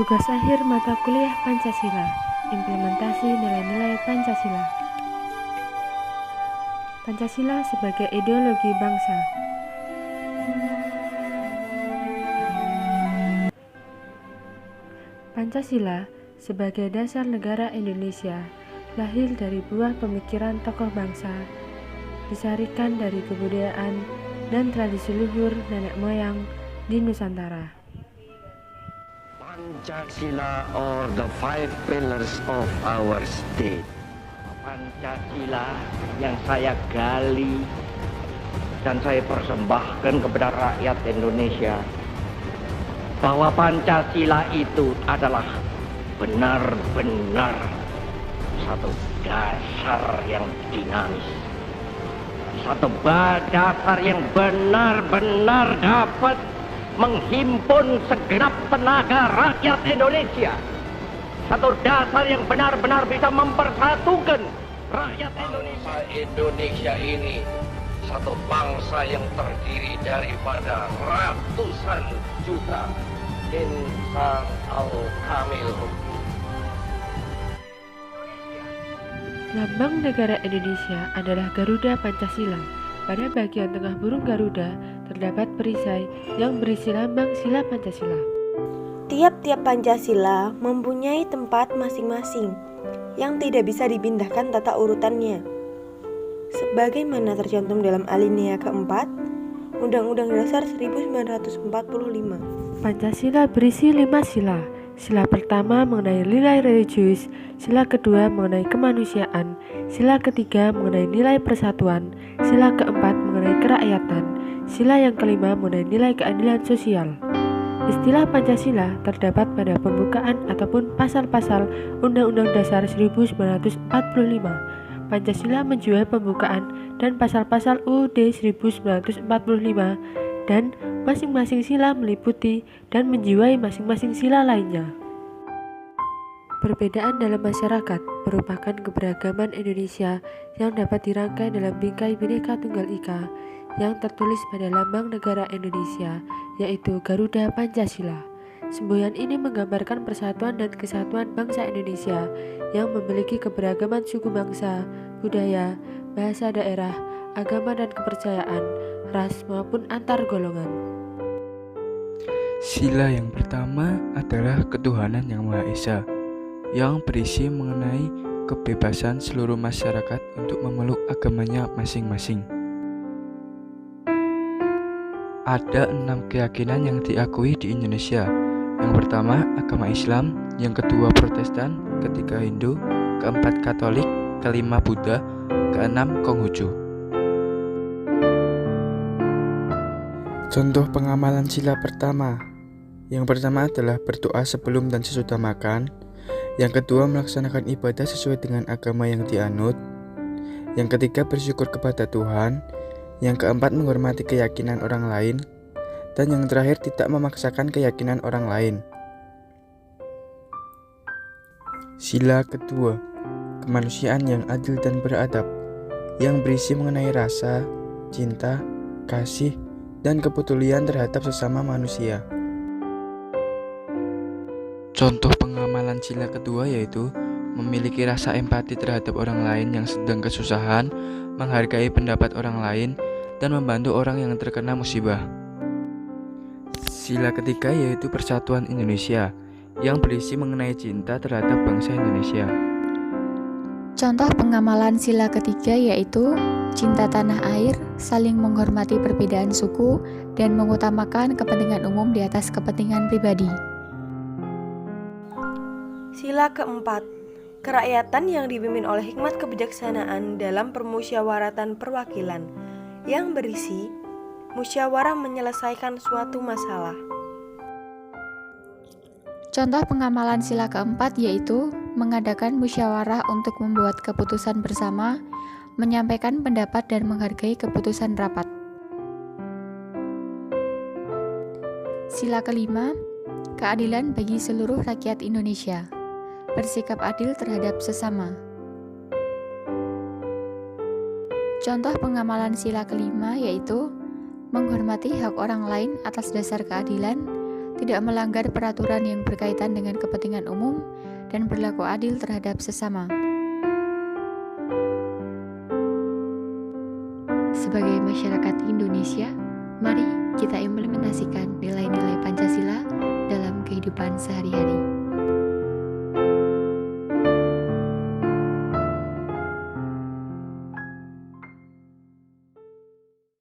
Tugas akhir mata kuliah Pancasila, implementasi nilai-nilai Pancasila. Pancasila sebagai ideologi bangsa. Pancasila sebagai dasar negara Indonesia lahir dari buah pemikiran tokoh bangsa, disarikan dari kebudayaan dan tradisi luhur nenek moyang di Nusantara. Pancasila or the five pillars of our state. Pancasila yang saya gali dan saya persembahkan kepada rakyat Indonesia, bahwa Pancasila itu adalah benar-benar satu dasar yang dinamis, satu dasar yang benar-benar dapat menghimpun segenap tenaga rakyat Indonesia, satu dasar yang benar-benar bisa mempersatukan rakyat Indonesia. Bangsa Indonesia ini satu bangsa yang terdiri daripada ratusan juta insan al-kamil. Lambang negara Indonesia adalah Garuda Pancasila. Pada bagian tengah burung Garuda terdapat perisai yang berisi lambang sila Pancasila. Tiap-tiap Pancasila mempunyai tempat masing-masing yang tidak bisa dipindahkan tata urutannya. Sebagaimana tercantum dalam alinea keempat Undang-Undang Dasar 1945. Pancasila berisi 5 sila. Sila pertama mengenai nilai religius, sila kedua mengenai kemanusiaan, sila ketiga mengenai nilai persatuan, sila keempat mengenai kerakyatan, sila yang kelima mengenai nilai keadilan sosial. Istilah Pancasila terdapat pada pembukaan ataupun pasal-pasal Undang-Undang Dasar 1945. Pancasila menjual pembukaan dan pasal-pasal UUD 1945 dan masing-masing sila meliputi dan menjiwai masing-masing sila lainnya. Perbedaan dalam masyarakat merupakan keberagaman Indonesia yang dapat dirangkai dalam bingkai Bhinneka Tunggal Ika yang tertulis pada lambang negara Indonesia, yaitu Garuda Pancasila. Semboyan ini menggambarkan persatuan dan kesatuan bangsa Indonesia yang memiliki keberagaman suku bangsa, budaya, bahasa daerah, agama dan kepercayaan, ras maupun antar golongan. Sila yang pertama adalah ketuhanan yang Maha Esa, yang berisi mengenai kebebasan seluruh masyarakat untuk memeluk agamanya masing-masing. Ada 6 keyakinan yang diakui di Indonesia. Yang pertama, agama Islam, yang kedua Protestan, ketiga Hindu, keempat Katolik, kelima Buddha, keenam Konghucu. Contoh pengamalan sila pertama. Yang pertama adalah berdoa sebelum dan sesudah makan. Yang kedua melaksanakan ibadah sesuai dengan agama yang dianut. Yang ketiga bersyukur kepada Tuhan. Yang keempat menghormati keyakinan orang lain. Dan yang terakhir tidak memaksakan keyakinan orang lain. Sila kedua, kemanusiaan yang adil dan beradab, yang berisi mengenai rasa, cinta, kasih, dan kepedulian terhadap sesama manusia. Contoh pengamalan sila kedua yaitu memiliki rasa empati terhadap orang lain yang sedang kesusahan, menghargai pendapat orang lain, dan membantu orang yang terkena musibah. Sila ketiga yaitu persatuan Indonesia, yang berisi mengenai cinta terhadap bangsa Indonesia. Contoh pengamalan sila ketiga yaitu cinta tanah air, saling menghormati perbedaan suku, dan mengutamakan kepentingan umum di atas kepentingan pribadi. Sila keempat, kerakyatan yang dipimpin oleh hikmat kebijaksanaan dalam permusyawaratan perwakilan, yang berisi musyawarah menyelesaikan suatu masalah. Contoh pengamalan sila keempat yaitu mengadakan musyawarah untuk membuat keputusan bersama, menyampaikan pendapat dan menghargai keputusan rapat. Sila kelima, keadilan bagi seluruh rakyat Indonesia, bersikap adil terhadap sesama. Contoh pengamalan sila kelima yaitu menghormati hak orang lain atas dasar keadilan, tidak melanggar peraturan yang berkaitan dengan kepentingan umum, dan berlaku adil terhadap sesama. Sebagai masyarakat Indonesia, mari kita implementasikan nilai-nilai Pancasila dalam kehidupan sehari-hari.